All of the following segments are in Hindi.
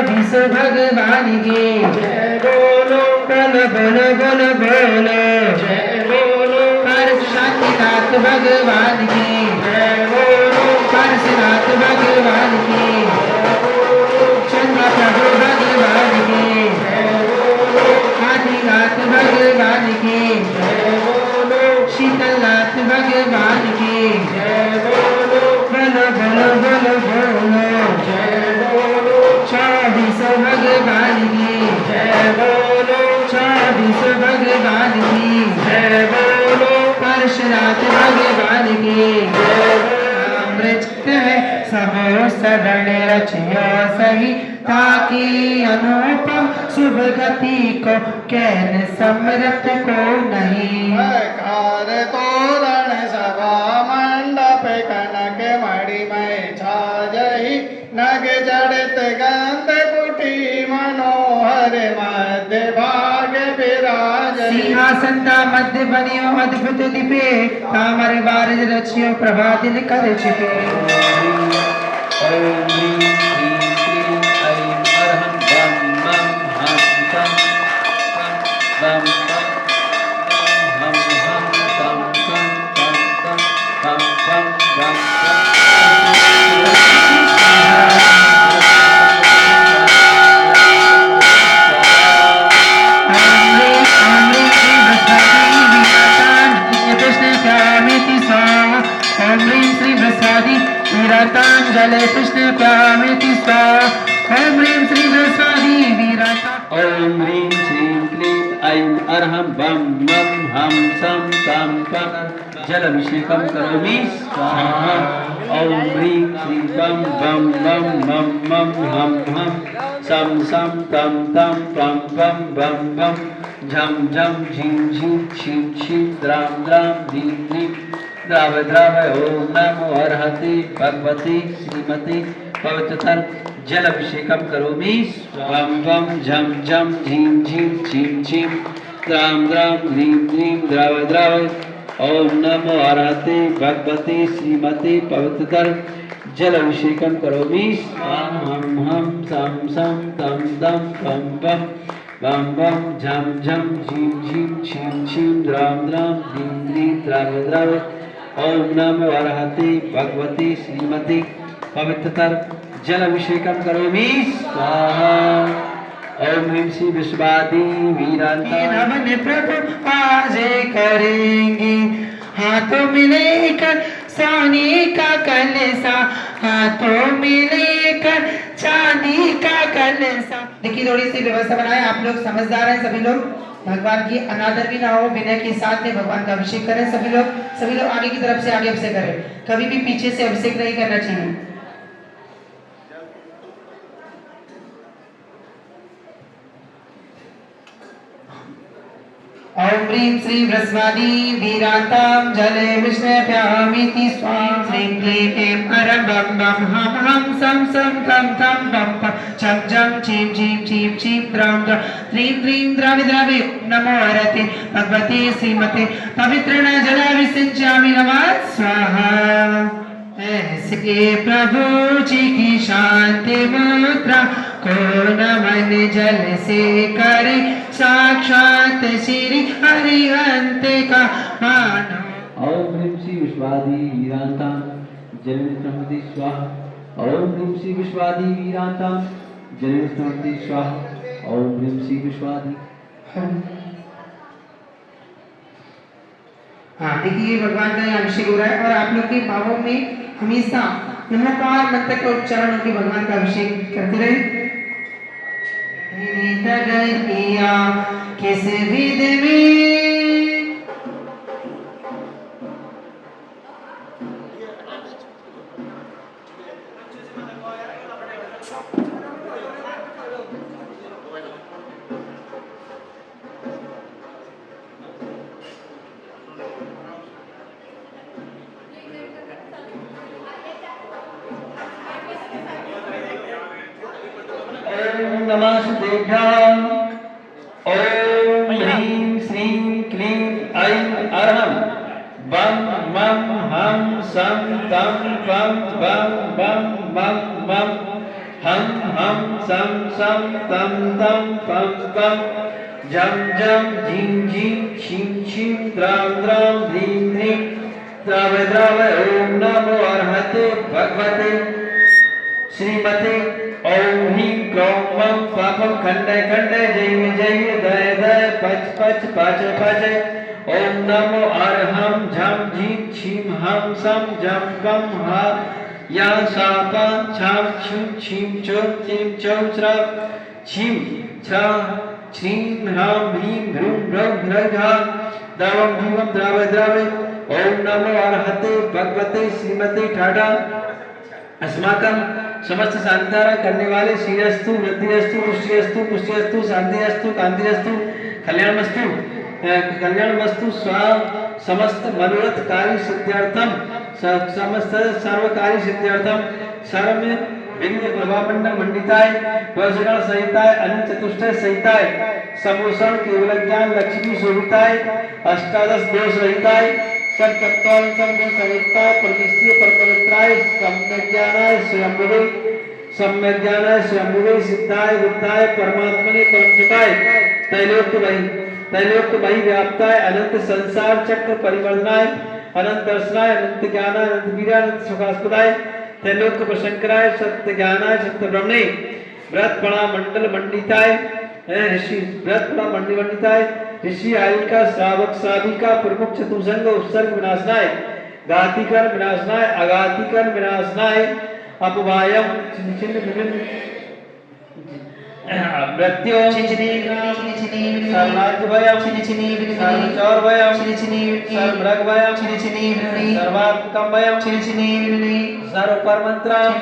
विश्व भगवान की जय बोलो बोलो बोलो बोलो बोलो जय बोलो परशुनाथ भगवान की जय बोलो परशुनाथ भगवान की जय बोलो चंद्र प्रभु भगवान की जय बोलो आदिनाथ भगवान की जय बोलो शीतलनाथ भगवान की जय बोलो बोलो बोलो बोलो बोलो जय बोलो 24 भगवान की जय बोलो 24 भगवान की जय बोलो परशुनाथ भगवान की जय अमृत है सबो सदन रचियो सही ताकि अनुपम शुभ गति को कैन समृत को नहीं कार तोरण सभा मंडप कनक मणिमय छाजहि नग जड़ित गंध कुटी मनोहर मध्य भाग विराज सिंहासनता मध्य बनियो अद्भुत दिपे तामर बारज रचियो प्रभातिन कर छिपे ओम ह्रीं क्लीं ऐं अरहं बम मम हम तं बम हम तं बम बम वीरातांजलि कृष्ण प्यामिति स्वाहा ओम ह्रीं श्री बृहस्पति वीराता ओम ह्रीं श्रीं क्लीं ऐं अरहं बम मम हम सं तं पं जलाभिषेकं करोमि स्वाहा ओम ह्रीं श्रीं बम बम बम मम मम हम सं सं तं तं पं पं बम बम झम झम झिं झिं छिं छिं द्रां द्रां धीं धीं द्राव द्राव ओम नमो अर्हते भगवते श्रीमते पवित्रतर जल अभिषेकम करोमि वम वम झम झम झीं झीं छिं छिं द्रां द्रां ह्रीं ह्रीं द्राव द्राव ओम नमो अर्हते भगवते श्रीमते पवित्रतर जल अभिषेकम करोमि स्वाम हम हम सम सम तम दम पम पम बम बम झम झम झीं झीं छिं छिं द्रां द्रां ह्रीं ह्रीं द्राव द्राव ओम नमो अर्हते भगवते श्रीमते पवित्रतर जल अभिषेकम करोमि स्वाहा ओम ह्रीं श्री विश्वादी वीरांता नमन प्रभु आज करेंगे हाथों में लेकर सोने का कलसा हाथों में लेकर चांदी का कलसा देखिए थोड़ी सी व्यवस्था बनाए आप लोग समझदार हैं सभी लोग भगवान की अनादर भी ना हो विनय के साथ में भगवान का अभिषेक करें सभी लोग आगे की तरफ से आगे अभिषेक करें कभी भी पीछे से अभिषेक नहीं करना चाहिए ओम ह्रीं श्री बृहस्पति वीरातां जले विष्णु प्यामिति स्वाहा श्रीं क्लीं ऐं अरं बम बम हम सं सं तं तं बम पम झं झं झीं झीं छिं छिं द्रां द्रां ह्रीं ह्रीं द्रावि द्रावि नमो हरते भगवते श्रीमते पवित्रेण जलाभिषिञ्चामि नमः स्वाहा ऐसे प्रभु जी की शांति मुद्रा को नमन जल से करे साक्षात श्री हरिहंत का मानो ओम ह्रीं श्री विश्वादी वीरांता जलनिष्ठमति स्वाहा ओम ह्रीं श्री विश्वादी वीरांता जलनिष्ठमति स्वाहा ओम ह्रीं श्री विश्वादी हाँ देखिए भगवान का अभिषेक हो रहा है और आप लोग के भावों में हमेशा नमोकार मंत्र का उच्चारण होकर भगवान का अभिषेक करते रहे किस विध में नमस्तेभ्यां ओम ह्रीं श्रीं क्लीं ऐं अरहं बम मम हम सं तं पं बम बम बम बम हम सम सम तम तम पम पम जम जम झिं झिं छिं छिं द्राम द्राम ध्रीं ध्रीं द्राव द्राव ओम नमो अर्हते भगवते श्रीमते ओम ह्रीं क्लौं मं पापं खण्डय खण्डय जय जय दय दय पच पच पच पच ओम नमो अर्हं झं झिं छिं हं सं जं गं हा या सापा छां छुं छिं चों चिं चौ स्र छिं छ श्रीं ह्रां ह्रीं ह्रूं ह्रौं ह्रैघा द्रवं भीमं द्राव द्राव ओम नमो अर्हते भगवते श्रीमते ठाडा अस्माकं समस्त सांतारा करने वाले श्रीरस्तु वृद्धिरस्तु पुष्टिरस्तु पुष्टिरस्तु शांतिरस्तु कांतिरस्तु कल्याणमस्तु कल्याणमस्तु स्वा समस्त मनोरथ कार्य सिद्ध्यर्थम समस्त सर्व कार्य सिद्ध्यर्थम सर्व विघ्न प्रभामंडल मंडिताय वज्रगण सहिताय अनंत चतुष्टय सहिताय समोषण केवल ज्ञान लक्ष्मी शोभिताय अष्टादश दोष रहिताय सत्तत्वान संगुण सहिताय प्रतिष्ठीय परपवित्राय सम्यज्ञानाय स्वयंभुवे सिद्धाय बुद्धाय परमात्मने परमसुखाय त्रैलोक्य वही व्याप्ताय अनंत संसार चक्र परिवर्तनाय अनंत दर्शनाय अनंत ज्ञानाय अनंत वीर्याय अनंत सुखास्पदाय त्रैलोक्य प्रशंकराय सत्य ज्ञानाय सत्य ब्रह्मणे व्रत पणा मंडल मंडिताय ऋषि व्रत पणा मंडल मंडिताय ऋषि आयु का श्रावक श्राविका प्रमुख चतुर्संग उपसर्ग विनाशनाय घातिकर विनाशनाय अघातिकर विनाशनाय अपवायम चिन्ह विभिन्न मृत्यु सर्वराज्यभयम सर्वचौरभयम सर्वमृगभयम सर्वात्मकभयम सर्वपरमंत्रम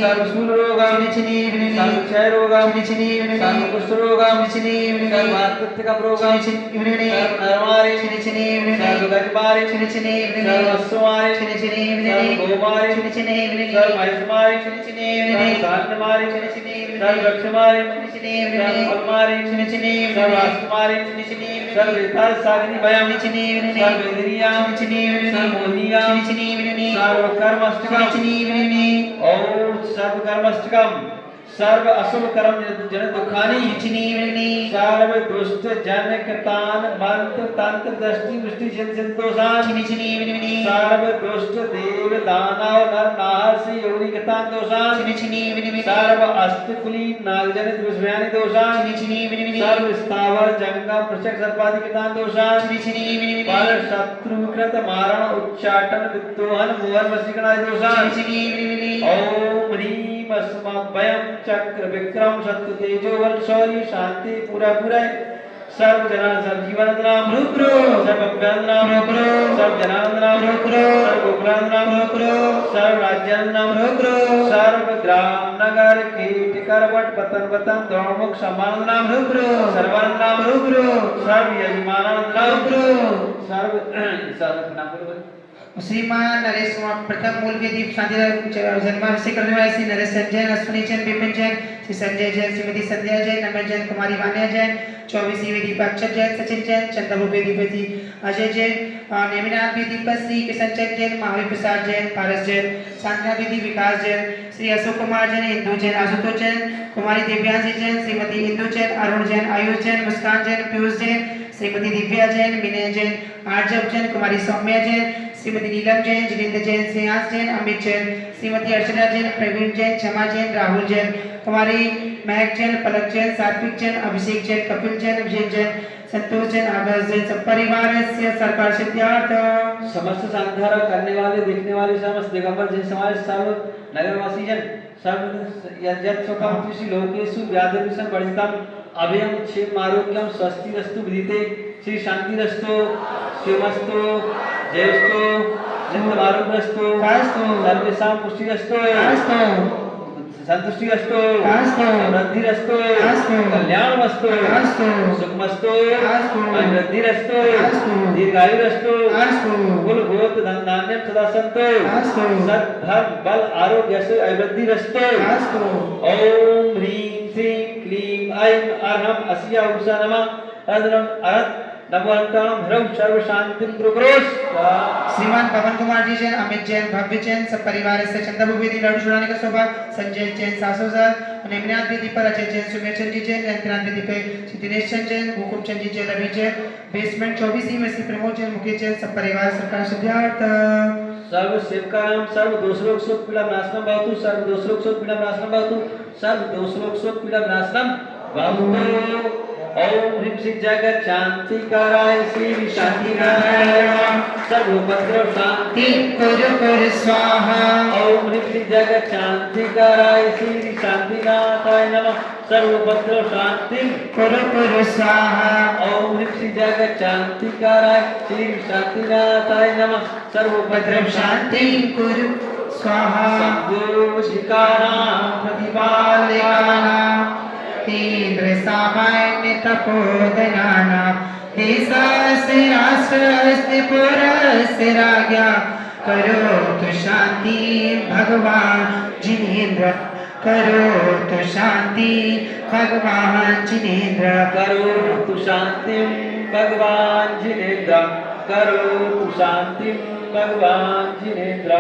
सर्वशूलरोगम सर्वक्षयरोगम सर्वकुष्ठरोगम सर्वात्मकरोगम सर्वनरमारी सर्वगजमारी सर्वस्वमारी सर्वगोमारी सर्वमहिषमारी सर्वधान्यमारी सर्वलक्ष्यमारी सर्वफलमारी सर्वास्तमारी सर्ववितासाग्नि भयम सर्वेन्द्रियां सर्वमोहियां सर्वकर्मष्टकम् ओम सर्वकर्मष्टकम् सर्व अशुभ कर्म जन दुखानी सर्व दुष्ट जन कतान मंत्र तंत्र दृष्टि मुष्टि दोषान सर्व दुष्ट देव दानव नर नार से योनि कतान दोषान सर्व अष्टकुली नागजनित विषयानि दोषान सर्व स्थावर जंगम पृषक सर्पादि कतान दोषान पर शत्रुकृत मारण उच्चाटन विद्रोहन मोहन वशीकरणादि दोषान ओम ह्रीं अस्मभयं चक्र विक्रम शत्रु तेजो बल शौर्य शांति पूरा पूरा सर्व जना सर्व जीवन नाम रुक्रो सर्व अभ्यान नाम रुक्रो सर्व जनान नाम रुक्रो सर्व गोकुलान नाम रुक्रो सर्व राज्यान नाम रुक्रो सर्व ग्राम नगर कीट करवट पतन पतन द्रोणमुख समान नाम रुक्रो सर्वान नाम रुक्रो सर्व यजमानन नाम रुक्रो सर्व नाम रुक्रो श्रीमान नरेश कुमार प्रथम मूल के दीप शांति जन्माभिषेक करने वाले श्री नरेश जैन अश्विनी जैन विपिन जैन श्री संजय जैन श्रीमती संध्या जैन नमन जैन कुमारी वान्या जैन 24वीं वेदी अक्षर जैन सचिन जैन चंद्रभूप वेदी अजय जैन नेमिनाथ वेदी श्री किशन जैन महावीर प्रसाद जैन पारस जैन सांजना वेदी विकास जैन श्री अशोक कुमार जैन इंदु जैन आशुतोष जैन कुमारी दिव्यांशी जैन श्रीमती इंदु जैन अरुण जैन आयुष जैन मुस्कान जैन पीयूष जैन श्रीमती दिव्या जैन विनय जैन आर्जव जैन कुमारी सौम्या जैन श्रीमती नीलम जैन जितेंद्र जैन श्रेयांश जैन अमित जैन श्रीमती अर्चना जैन प्रवीण जैन क्षमा जैन राहुल जैन कुमारी महक जैन पलक जैन सात्विक जैन अभिषेक जैन कपिल जैन अभिषेक जैन संतोष जैन आकाश जैन सब परिवार से सरकार सिद्धार्थ समस्त सांधारा करने वाले देखने वाले समस्त दिगंबर जैन समाज सर्व नगरवासी जन सर्व यज्ञ स्वकामतिषि लोकेषु व्याधिविषम वर्जितम अभयम क्षेम आरोग्यम स्वस्ति रस्तु विदिते श्री शांति रस्तो शिवमस्तो जयस्तो जन्म आरोग्यस्तो सर्वेषां पुष्टिरस्तो संतुष्टिरस्तो वृद्धिरस्तो कल्याणमस्तो सुखमस्तो वृद्धिरस्तो दीर्घायुरस्तो कुल गोत्र धन धान्यम सदा संतो सत् धर्म बल आरोग्य से अवृद्धिरस्तो ओम ह्रीं श्रीं क्लीं ऐं अर्हं अस्या उषा नमः अरद्रम अरत् नववंतम ह्रव सर्व शांति गुरुग्रोस श्रीमान पवन कुमार जी जैन, अमित जैन, भव्य जैन, सब परिवार से चंदा भूपेदी लड्डू चढ़ाने का सौभाग्य, संजय जैन 700,000, निम्नाथ विधि पर अजय जैन, सुमेर चंद जी जैन, अंतरांत विधि पे दिनेश चंद जैन, गोकुम चंद जी जैन, रवि जैन, बेसमेंट 24 में श्री प्रमोद जैन, मुकेश जैन, सब परिवार सरकार सिद्धार्थ। सर्व सेवकानां सर्व दोषरोग शोक पीड़ा नाशनम भवतु सर्व दोषरोग शोक पीड़ा नाशनम भवतु सर्व दोषरोग शोक पीड़ा नाशनम भवतु। ओम ह्रीं श्री जगत शांतिकाराय श्री शांतिनारायण सर्वोपद्रव शांति कुरु स्वाहा। ओम ह्रीं श्री जगत शांतिकाराय श्री शांतिनाथाय नमः सर्वोपद्रव शांति कुरु स्वाहा। ओम ह्रीं श्री जगत शांतिकाराय श्री शांतिनाथाय नमः सर्वोपद्रव शांति कुरु स्वाहा। सद्गुरुशिकानां प्रतिपालकानां तीव्र सामान्य तपोधनानां देशस्य राष्ट्रस्य पुरस्य राज्ञा करोतु शांति भगवान जिनेन्द्र करोतु शांति भगवान जिनेन्द्र करोतु शांतिं भगवान जिनेन्द्र करोतु शांतिं भगवान जिनेन्द्र।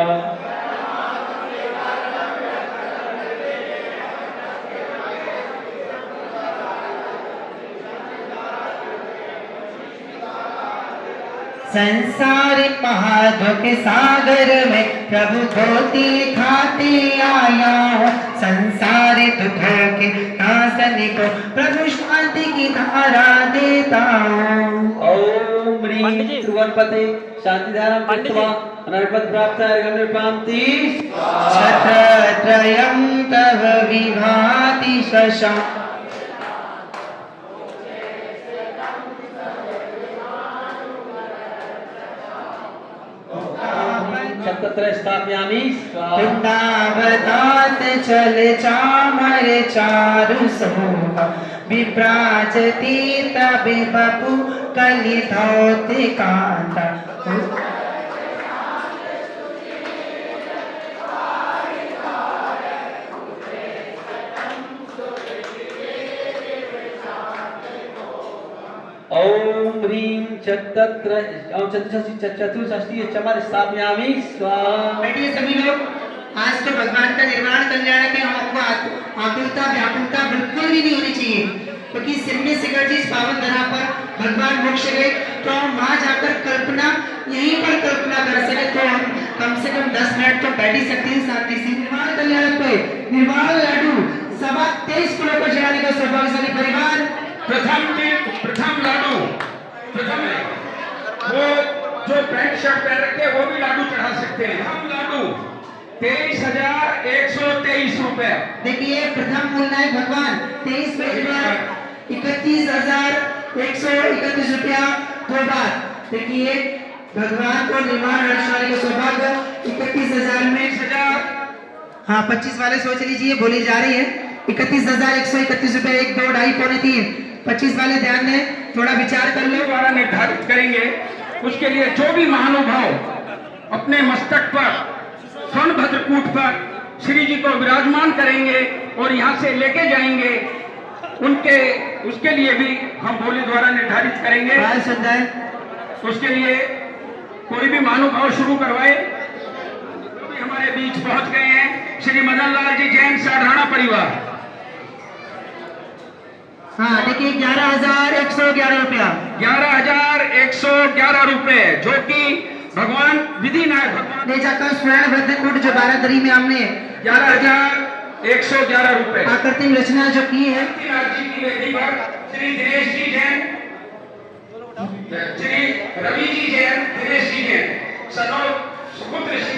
संसारिक महादुख सागर में प्रभु धोती खाते आया हूँ, संसारिक दुखों के नाशन को प्रभु शांति की धारा देता हूँ। ओम ह्रीं त्रिभुवनपते शांतिधारं कृत्वा अनर्पद प्राप्त अर्घ्यनिर्पान्ति छत्रत्रयं तव विभाति शशांक तत्र स्थापयामि वृंदावतात चल चामर चारु समूह विभ्राजती तब बपु कलि धौत कांता। ओम ह्रीं चतुष्षष्टि चमर स्थापयामि स्वाहा। बैठिए सभी लोग। आज तो भगवान का निर्वाण कल्याण के हमको आकुलता व्याकुलता बिल्कुल भी नहीं होनी चाहिए, क्योंकि सिमने सिकर जी इस पावन धरा पर भगवान मोक्ष गए तो हम वहाँ जाकर कल्पना यहीं पर कल्पना कर सके तो हम कम से कम 10 मिनट तो बैठ ही सकते हैं शांति से। निर्वाण कल्याण पे निर्वाण लाडू 23 किलो पर चढ़ाने का सौभाग्यशाली परिवार। प्रथम लाडू प्रथम है वो जो पैंट शर्ट पहन रखे वो भी लाडू चढ़ा सकते हैं। हम लाडू 23,123 रुपए। देखिए प्रथम मूल्य है भगवान 23,31,131 रुपया 2 बार। देखिए भगवान को निर्माण का सौभाग्य 31,000 में 30,000। हाँ 25 वाले सोच लीजिए, बोली जा रही है 31,131 रुपए 1 2 2.5 पौने 3। 25 वाले ध्यान दें, थोड़ा विचार कर लो। द्वारा निर्धारित करेंगे उसके लिए जो भी महानुभाव अपने मस्तक पर स्वर्ण भद्रकूट पर श्री जी को विराजमान करेंगे और यहाँ से लेके जाएंगे उसके लिए भी हम बोली द्वारा निर्धारित करेंगे। बहुत सुंदर। उसके लिए कोई भी महानुभाव शुरू करवाए। तो भी हमारे बीच पहुंच गए हैं श्री मदन लाल जी जैन साढ़ाना परिवार। हाँ देखिए 11,111 रुपया 11,111 रुपए जो कि भगवान विधि नायक भगवान ले जाकर स्वर्ण भद्रकूट जो 12 दरी में हमने 11,111 रुपए आकृतिम रचना जो की है। जी की वेदी पर श्री दिनेश जी जैन, श्री रवि जी जैन, दिनेश जी जैन, सुपुत्र श्री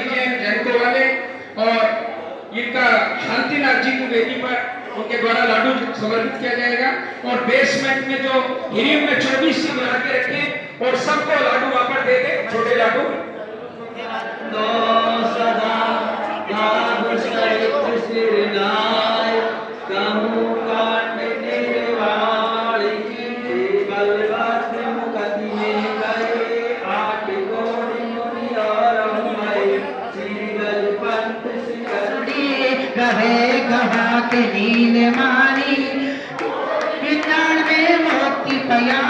जैन जैनको वाले और इनका शांतिनाथ जी की वेदी पर उनके द्वारा लाडू समर्पित किया जाएगा। और बेसमेंट में जो हीरियम में 24 सिंह बना के रखे और सबको लाडू वहां पर दे दे, छोटे लाडू। नील मानी विज्ञान में मोती पया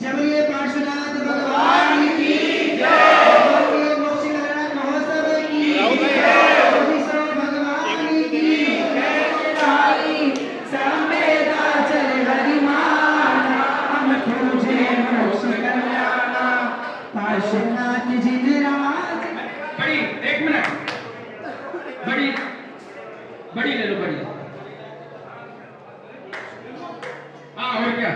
जबरिए पार्श्वनाथ भगवान की जय। बोलिए मोक्षीनारायण महोत्सव की जय। विष्णु भगवान की जय। संवेदा चल हरिमाना हम तुझे मोक्ष कल्याणा। पार्श्वनाथ जिनराज। बड़ी एक मिनट, बड़ी बड़ी ले लो, बड़ी। हाँ और क्या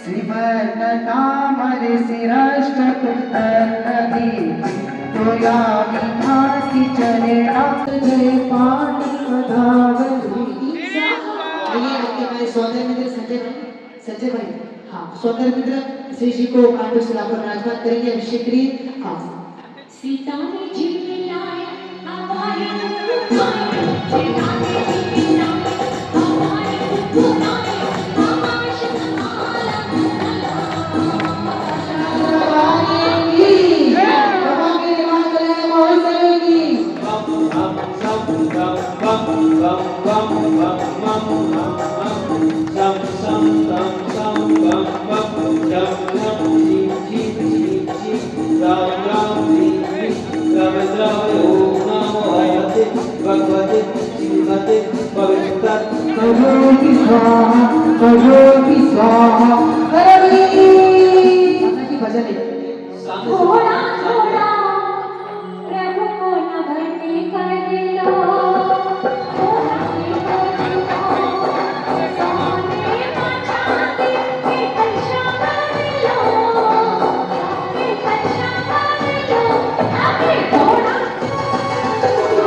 श्रीवरनामरे शिरष्टक नदी तो यामी भासी चले जय पाटी पदावली। आइए आपके हमारे सौंदर्य मित्र संजय भाई, हाँ सौंदर्य मित्र श्री जी को कांटों से लाकर विराजमान करेंगे। अभिषेक करिए। हाँ सीता ने जीवन लाए हमारे हमारे सीता ने जीवन लाए हमारे हमारे हमारे शतमाला थोड़ा थोड़ा प्रभु को न भरती कर लो थोड़ा सामने मचाते कलशा कर लो कलशा कर लो अबे थोड़ा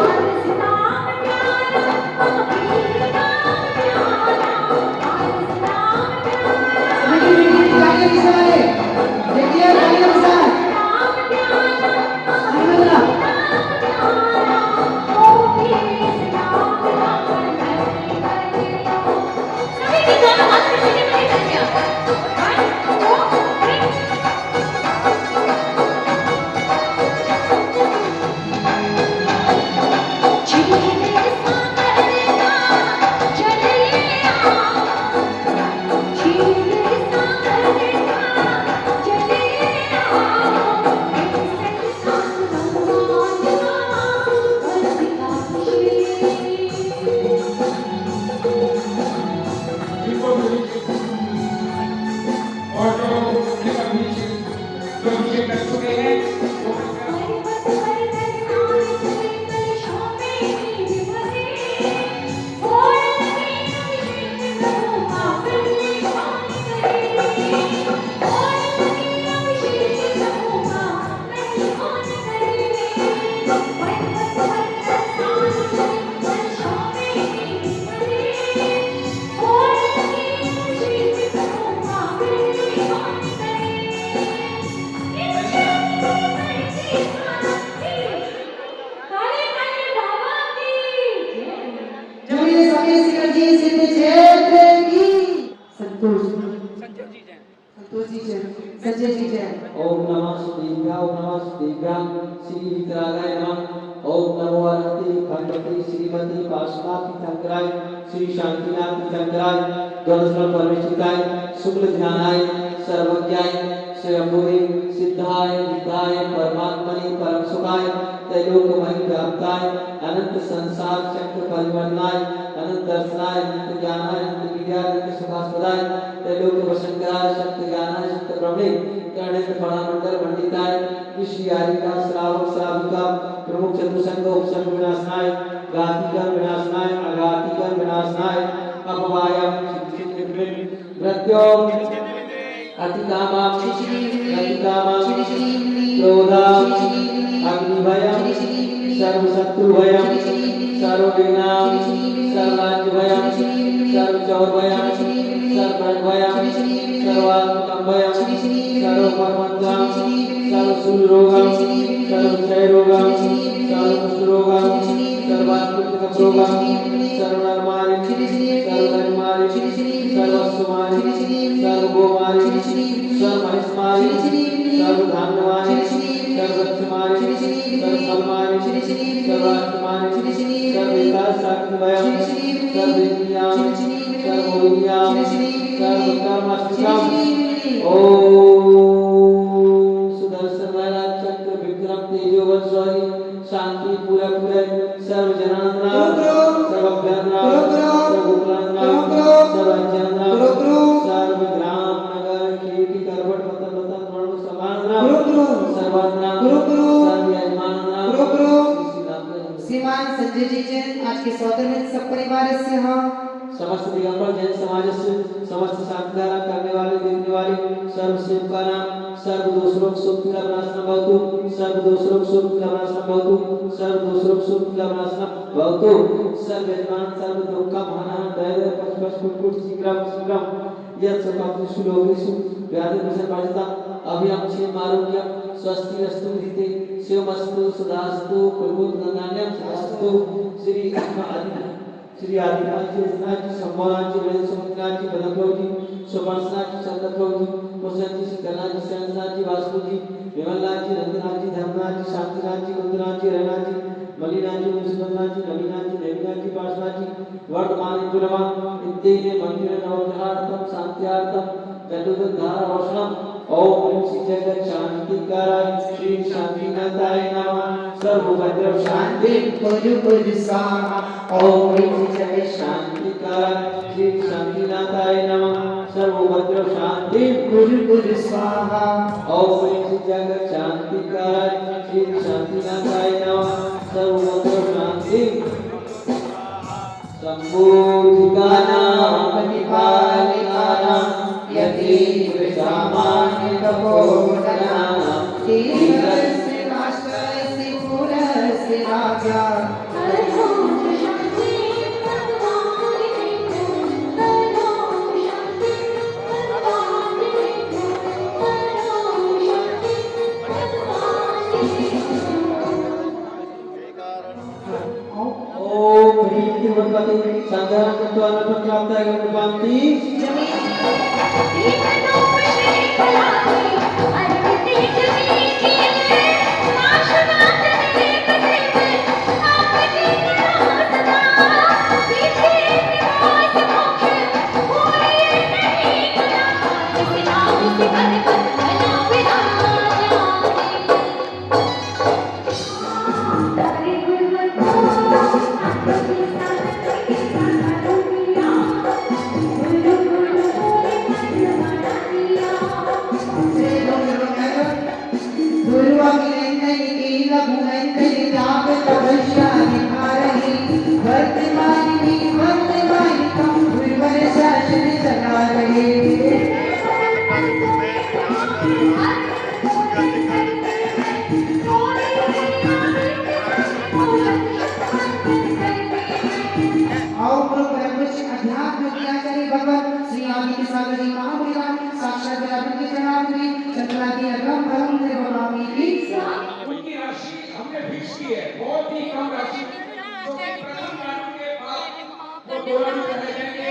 आरस नाम प्यारा अभी नाम प्यारा आरस नाम प्यारा देखिए teacher, Sanjay teacher. ओम नमः शिवाय ओम नमः शिवाय श्री वितरागाय नमः ओम नमो अरहते भगवती श्रीमती पार्श्वनाथ शंकराय श्री शांतिनाथ शंकराय द्वादश परमेश्वराय शुक्ल ध्यानाय सर्वज्ञाय स्वयंभूरि सिद्धाय विद्याय परमात्मने परम सुखाय त्रैलोक्यमय व्याप्ताय अनंत संसार चक्र परिवर्तनाय अनंत दर्शनाय अनंत ज्ञानाय अनंत विद्याय अनंत सुखास्पदाय त्रैलोक्य वशंकराय शक्त ज्ञानाय शक्त ब्रह्मे गणेश फणामंडल मंडिताय ऋषियारिका श्रावक श्राविका प्रमुख चतुसंग उपसर्ग विनाशनाय घातिकर विनाशनाय अघातिकर विनाशनाय अपवायम मृत्योम अतिकामाम अतिकामाम क्रोधाम अग्निभयम सर्वशत्रुभयम सर्वविघ्नाम सर्वराज्यभयम सर्वचौरभयम सर्वभयम सर्वात्मभयम सर्वपरमत्वम सर्वशूलरोगम सर्वक्षयरोगम सर्वकुष्ठरोगम सर्वात्मकरोगम सर्वनरमारि सर्वधर्मारि सर्वस्वमारि सर्वगोमारि सर्वमहिष्मारि सर्वधान्यमारि सर्वक्षमारि सर्वफलमारि सर्वाष्टमारि सर्वविकासशक्तिमयं सर्वविज्ञान सर्वविज्ञान सर्वकर्मष्टकम् ओम सुदर्शन महाराज चक्र विक्रम तेजोवज्री शांति पूरा पूरा सर्वजनांद्रा सर्वभ्यंद्रा सर्वगोकुलांद्रा सर्वजनांद्रा सर्वग्राम नगर खेती करवट पतन पतन रण समांद्रा सर्वांद्रा सर्वयजमानंद्रा श्रीमान संजय teacher, आज के सौतन्य सब परिवार से हाँ समस्त दिगंबर जैन समाज से समस्त शांतिधारा करने वाले देखने वाले सर्व शिव का नाम सर्व दोषरोग सुख पीड़ा विनाशनम भवतु सर्व दोषरोग सुख पीड़ा विनाशनम भवतु सर्व दोषरोग सुख पीड़ा विनाशनम भवतु सर्व यजमान सर्व दुःखम हनः दैव पशुपश कुटकुट शीघ्रम शीघ्रम यत् सुखाप्तिषु लोकेषु व्याधि विषयवर्जिता अभयं क्षेम आरोग्यं स्वस्तिरस्तु हिते शिवमस्तु सदास्तु प्रभुर्नन्यान्यं सदास्तु श्री श्री आदिनाथ नाथ संभवनाथ वेद समुद्रनाथ बदप्रभु सुपर्णनाथ चंद्रप्रभु प्रसन्न शीतलनाथ शंकरनाथ वासुदेव विमलनाथ रंगनाथ धर्मनाथ शांतिनाथ गुंदनाथ रहनाथ मलिनाथ मुसलनाथ नवीनाथ देवनाथ पार्श्वनाथ वर्तमान जुलमा इत्तेने मंदिर नवग्रहार्थम शांत्यार्थम चतुर्धार वर्षणम ओम श्री जगत शांतिकाराय श्री शांतिनाथाय नमः सर्वभद्र शांति कुरु स्वाहा ओम श्री जगत शांतिकाराय श्री शांतिनाथाय नमः सर्वभद्र शांति कुरु स्वाहा ओम श्री जगत शांतिकाराय श्री शांतिनाथाय नमः सर्वभद्र शांति संबोधिकानां प्रतिपालिकानां यतीव सामान्य तपोधनानां तीर्थस्य नाशस्य पुरस्य राजा ओम ह्रीं तिरुपति संधान तत्वान प्राप्ताय गुणपांति उनकी राशि हमने फिक्स की है, बहुत ही कम राशि, जो कि प्रथम राउंड के बाद वो 2 राउंड रह जाएंगे,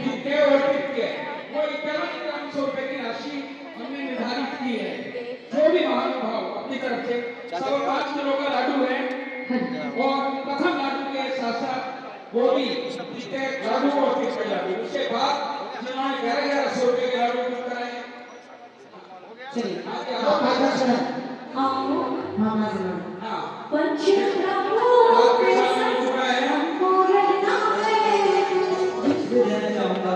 जीते और जीत के वो 51 रुपए की राशि हमने निर्धारित की है। जो भी महानुभाव अपनी तरफ से 5.25 किलो का लाडू है और प्रथम लाडू के साथ साथ वो भी जितने लाडू को फिक्स कर लाडू, उसके बाद जिन्होंने 1100 रुपए के लाडू बुक कराए। चलिए आगे हाँ, आप आगे चलो। आओ हाँ जरूर। हाँ पंचब्रह्मों आपके के सामने हो चुका है। संपूर्ण है। इसलिए देना चाहूंगा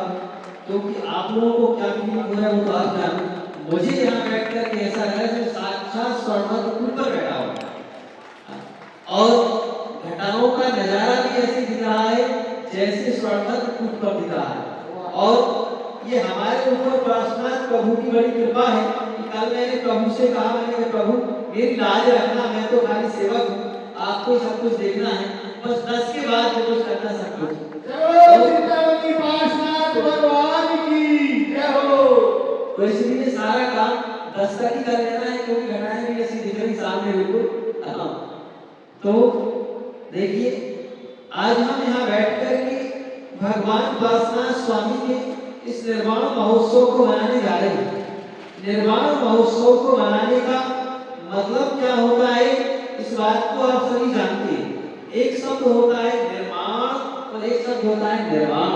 क्योंकि आप लोगों को क्या फीलिंग हो रहा है वो तो आप जानो। मुझे यहाँ बैठ कर के ऐसा है जैसे साक्षात स्वर्णमंत्र कूट पर बैठा हुआ और घटाओं का नजारा भी ऐसे दिख रहा है जैसे स्वर्णमंत्र कूट पर दिख रहा है। और ये हमारे ऊपर पार्श्वनाथ प्रभु की बड़ी कृपा है कि कल मैंने प्रभु से कहा, मैंने कहा प्रभु मेरी लाज रखना, मैं तो खाली सेवक हूँ, आपको सब कुछ देखना है, बस 10 के बाद जो कुछ करना सब कुछ। चिंतामणि पार्श्वनाथ भगवान की जय हो। तो इसलिए सारा काम 10 तक ही कर लेना है क्योंकि घटाएं भी ऐसी दिख रही सामने बिल्कुल। हाँ तो देखिए आज हम यहाँ बैठ कर के भगवान पार्श्वनाथ स्वामी के इस निर्वाण महोत्सव को मनाने जा रहे हैं। निर्वाण महोत्सव को मनाने का मतलब क्या होता है इस बात को आप सभी जानते हैं। एक शब्द होता है निर्माण और एक शब्द होता है निर्वाण।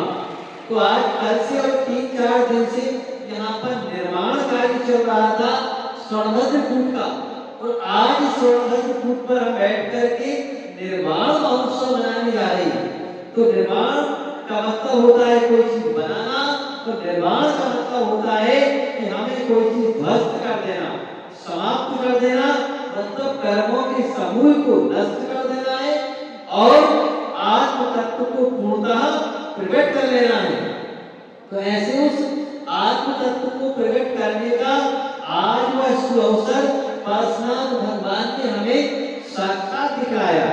तो आज कल से और 3-4 दिन से यहाँ पर निर्माण कार्य चल रहा था स्वर्णभद्र कूट का, और आज स्वर्णभद्र कूट पर हम बैठ करके निर्माण महोत्सव मनाने जा रहे हैं। तो निर्माण का मतलब होता है कोई चीज बनाना, तो निर्माण का मतलब होता है कि हमें कोई चीज ध्वस्त कर देना, समाप्त कर देना, मतलब कर्मों के समूह को नष्ट कर देना है और आत्म तत्व को पूर्णतः प्रकट कर लेना है। तो ऐसे उस आत्म तत्व को प्रकट करने का आज वह सुअवसर पार्श्वनाथ भगवान ने हमें साक्षात दिखाया।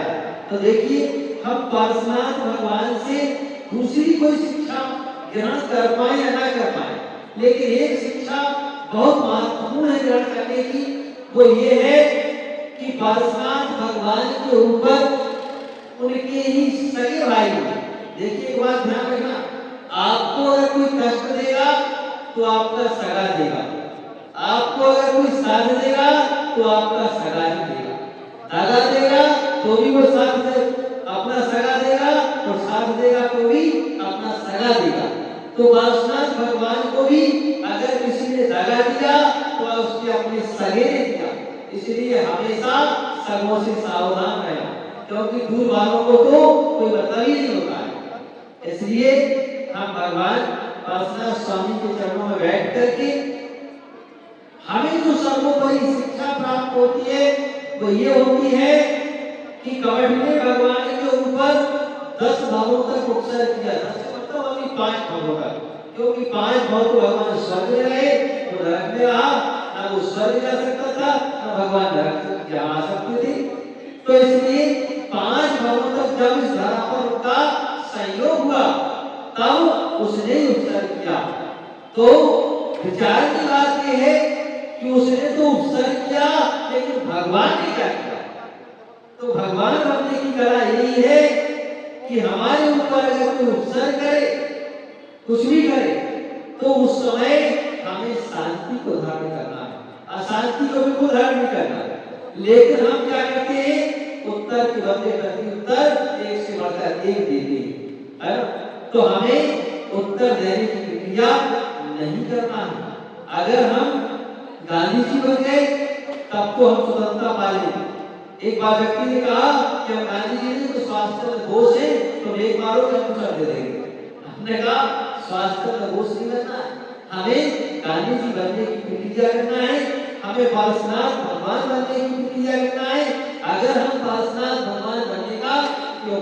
तो देखिए हम पार्श्वनाथ भगवान से दूसरी कोई शिक्षा ग्रहण कर पाए या ना कर पाए, लेकिन एक शिक्षा बहुत महत्वपूर्ण है ग्रहण करने की, वो ये है कि पार्श्वनाथ भगवान के ऊपर उनके ही सगे भाई, देखिए एक बात ध्यान रखना, आपको अगर कोई कष्ट देगा तो आपका सगा देगा, आपको अगर कोई साथ देगा तो आपका सगा ही देगा, दगा देगा तो भी वो साथ दे, अपना सगा देगा और साथ देगा तो भी अपना सगा देगा। तो पार्श्वनाथ भगवान को भी अगर किसी ने दगा दिया तो उसके अपने सगे ने दिया, इसलिए हमेशा सगों से सावधान रहना, क्योंकि दूर वालों को तो कोई मतलब ही नहीं होता है। इसलिए हम भगवान पार्श्वनाथ स्वामी के चरणों में बैठ करके हमें जो सर्वोपरि शिक्षा प्राप्त होती है वो ये होती है कि कवट ने भगवान के ऊपर 10 भावों तक उपसर्ग किया। 10 मतलब अभी 5 भावों तक, क्योंकि 5 भाव तो भगवान स्वर्ग में रहे, तो नरक में रहा, ना वो स्वर्ग जा सकता था ना भगवान नरक जा सकते थे। तो इसलिए 5 भावों तक जब इस धरा पर उनका संयोग हुआ तब उसने उपसर्ग किया। तो विचार की बात यह है कि उसने तो उपसर्ग किया, लेकिन भगवान ने क्या किया? तो भगवान बनने की कला यही है कि हमारे ऊपर अगर कोई उपसर्ग करे, कुछ भी करे, तो उस समय हमें शांति को धारण करना है, अशांति को बिल्कुल धारण नहीं करना। लेकिन हम क्या करते हैं, उत्तर के बदले प्रत्युत्तर एक से बढ़कर एक देते हैं, तो हमें उत्तर देने की प्रक्रिया नहीं करना है। अगर हम गांधी जी बन गए तब तो हम स्वतंत्रता पा लेंगे। एक बार व्यक्ति ने कहा कि हम गांधी जी ने तो स्वास्थ्य घोष है तो एक बारों का उत्तर दे देंगे। हमने कहा स्वास्थ्य घोष नहीं करना है, हमें गांधी जी बनने की प्रक्रिया करना है, हमें पार्श्वनाथ भगवान बनने की प्रक्रिया करना है। अगर हम पार्श्वनाथ भगवान बनने का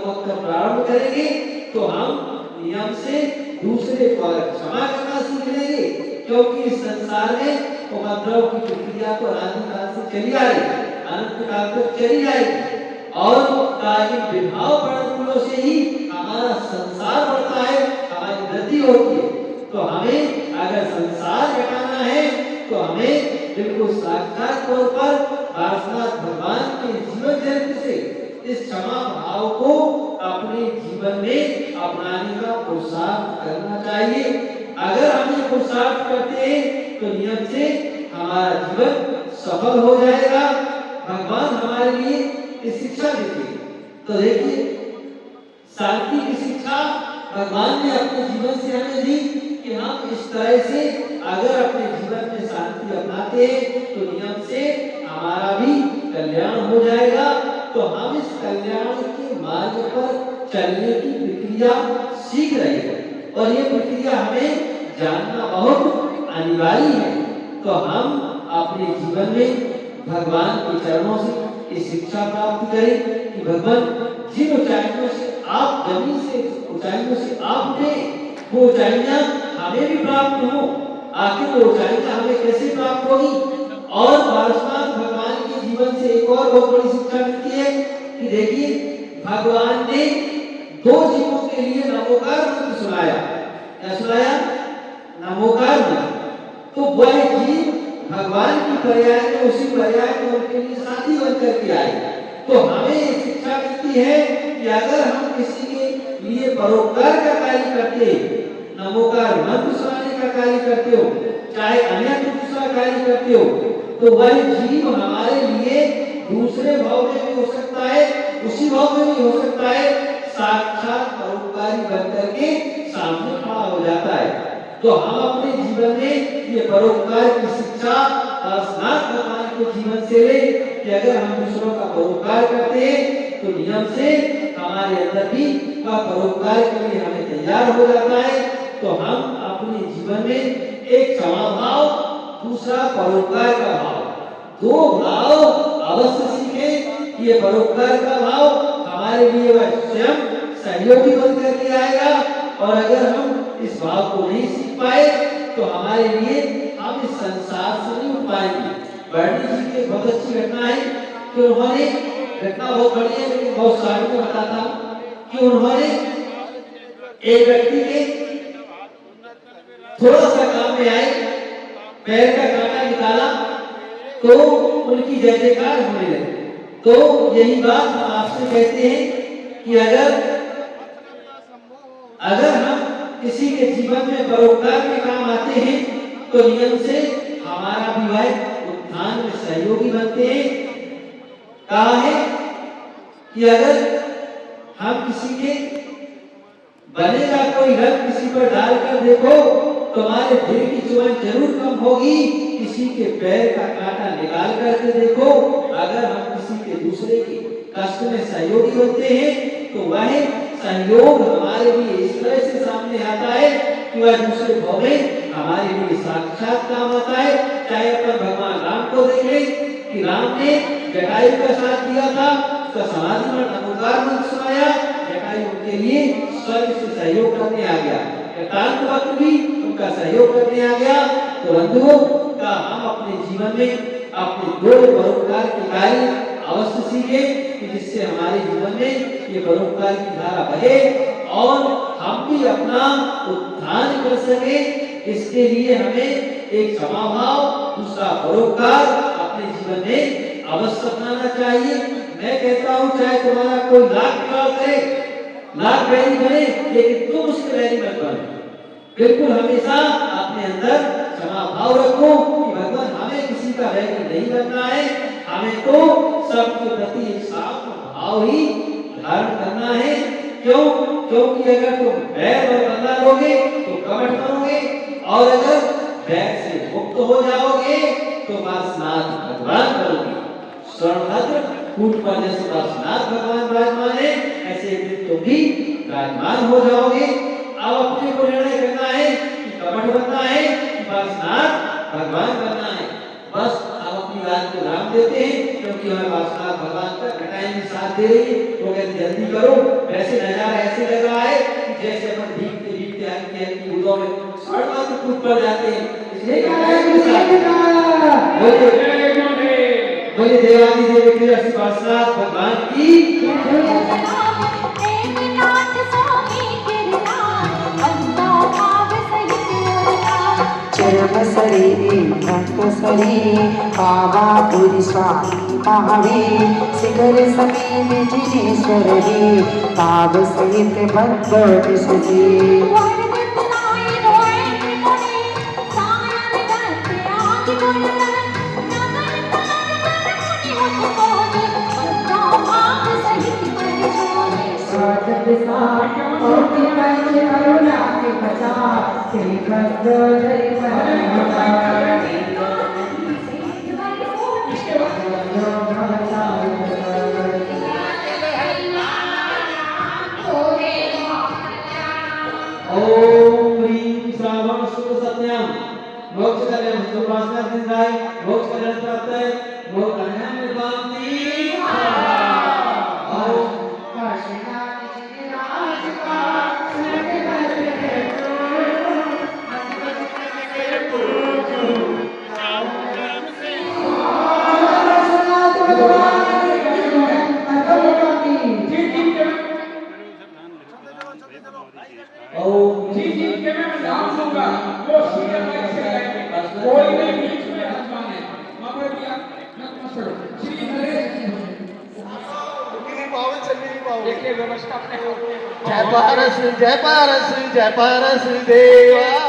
वक्त प्रारंभ करेंगे तो हम नियम से दूसरे पर क्षमा करना सीख लेंगे, क्योंकि इस संसार में उपद्रव की प्रक्रिया तो अनादिकाल से चली आ रही है, अनंत काल तक चली आएगी, और कायिक विभाव परिणतियों से ही हमारा संसार बढ़ता है, हमारी वृद्धि होती है। तो हमें अगर संसार घटाना है तो हमें बिल्कुल साक्षात तौर पर पार्श्वनाथ भगवान के जीवन चरित्र से इस क्षमा भाव को अपने जीवन में अपनाने का पुरुषार्थ करना चाहिए। अगर हम ये पुरुषार्थ करते हैं तो नियम से हमारा जीवन सफल हो जाएगा। भगवान हमारे लिए इस शिक्षा देते हैं। तो देखिए, शांति की शिक्षा भगवान ने अपने जीवन से हमें दी कि हम इस तरह से अगर अपने जीवन में शांति अपनाते हैं तो नियम से हमारा भी कल्याण हो जाएगा। तो हम इस कल्याण के मार्ग पर चलने की प्रक्रिया सीख रहे हैं और ये प्रक्रिया हमें जानना बहुत अनिवार्य है। तो हम अपने जीवन में भगवान के चरणों से ये शिक्षा प्राप्त करें कि भगवान जिन ऊंचाइयों से आप जमीन से ऊंचाइयों से आप उठे, वो ऊंचाइयां हमें भी प्राप्त हो। आखिर वो ऊंचाइयां हमें कैसे प्राप्त होगी? और पारसनाथ भगवान के जीवन से एक और बहुत बड़ी शिक्षा मिलती है कि देखिए, भगवान ने दो जीवों के लिए नमोकार मंत्र सुनाया। क्या सुनाया? नमोकार मंत्र। तो वह जीव भगवान की पर्याय में उसी पर्याय में उनके लिए साथी बनकर के आए। तो हमें ये शिक्षा मिलती है कि अगर हम किसी के लिए परोपकार का कार्य करते, नमोकार मंत्र सुनाने का कार्य करते हो, चाहे अन्य दूसरा कार्य करते हो, तो वह जीव हमारे लिए दूसरे भाव में भी हो सकता है, उसी भाव में भी हो सकता है, साक्षात परोपकारी बनकर के सामने खड़ा हो जाता है। तो हम अपने जीवन में ये परोपकार की शिक्षा पारसनाथ भगवान के जीवन से ले कि अगर हम दूसरों का परोपकार करते हैं तो नियम से हमारे अंदर भी वह परोपकार के लिए हमें तैयार हो जाता है। तो हम अपने जीवन में एक क्षमा भाव, दूसरा परोपकार का भाव, दो भाव अवश्य सीखें। ये परोपकार का भाव हमारे लिए वह स्वयं सहयोगी बनकर के आएगा और अगर हम इस भाव को नहीं सीख पाए तो हमारे लिए हम इस संसार से नहीं उठ पाएंगे। वर्णी जी की बहुत अच्छी घटना है कि उन्होंने, घटना बहुत बड़ी है लेकिन बहुत सारी में बताता हूँ कि उन्होंने एक व्यक्ति के थोड़ा सा काम में आए, पैर का कांटा निकाला तो उनकी जय जयकार होने लगी। तो यही बात हम आपसे कहते हैं कि अगर हम किसी के जीवन में परोपकार में काम आते हैं तो नियम से हमारा विवाह उत्थान में सहयोगी बनते हैं। कहा है कि अगर हम किसी के बनेगा कोई रंग किसी पर डालकर देखो तुम्हारे दिल की चुभन जरूर कम होगी। किसी के पैर का कांटा निकाल करके देखो, अगर हम किसी के दूसरे के कष्ट में सहयोगी होते हैं तो वह सहयोग हमारे लिए इस तरह से सामने आता है कि वह दूसरे भाव में हमारे लिए साक्षात काम आता है। चाहे अपन भगवान राम को देख ले कि राम ने जटायु का साथ दिया था, उसका समाधि में नमोकार मंत्र सुनाया, जटायु उनके लिए स्वर्ग से सहयोग करने आ गया, कांत वक्त भी उनका सहयोग करने आ गया। तो बंधुओं का हम अपने जीवन में अपने दो परोपकार के कार्य अवश्य सीखे कि जिससे हमारे जीवन में ये परोपकार की धारा बहे और हम भी अपना उत्थान कर सके। इसके लिए हमें एक क्षमा भाव, दूसरा परोपकार अपने जीवन में अवश्य अपनाना चाहिए। मैं कहता हूँ चाहे तुम्हारा कोई लाख विवाह करे, लाख बैरी बने, लेकिन तुम उसके बैरी मत बनो। बिल्कुल हमेशा अपने अंदर क्षमा भाव रखो कि भगवान हमें किसी का बैरी नहीं बनना है, हमें तो सबके प्रति एक साफ भाव ही धारण करना है। क्यों? क्योंकि अगर तुम बैर और बदला लोगे तो कपट बनोगे और अगर बैर से मुक्त हो जाओगे तो पार्श्वनाथ भगवान करोगे। स्वर्णभद्र कूट पर जैसे पार्श्वनाथ भगवान विराजमान है, ऐसे एक दिन तुम भी विराजमान हो जाओगे। अब अपने को निर्णय करना है कि कपट बनना है कि पार्श्वनाथ भगवान बनना है। बस अब अपनी बात को राम देते हैं क्योंकि हमें पार्श्वनाथ भगवान का घटाएं भी साथ दे रही है। तो कहते जल्दी करो, वैसे नजारा ऐसे लग रहा है कि जैसे अपन भीगते भीगते आगे की उदों में स्वर्णभद्र कूट पर जाते हैं। इसलिए बोले देवादिदेव के श्री पार्श्वनाथ भगवान की चरम सरी भक्त सरी बाबा पुरी स्वामी महावी शिखर समीन जिनेश्वर रे ताब सहित भक्त सजी बचा श्री भद्र जय बचा ओम ह्रीं श्रावण शुभ सत्यम मोक्ष कल्याण सुवासना सिद्धाय मोक्ष कल्याण प्राप्ताय मोक्ष कल्याण निपाति ओम जी जी के मैं नाम लूंगा वो सीधे माइक से गाएंगे कोई नहीं बीच में हंसवाने वहां पर भी आप नतमस्तक श्री नरेश देखिए व्यवस्था अपने जय पारस जय पारस जय पारस देवा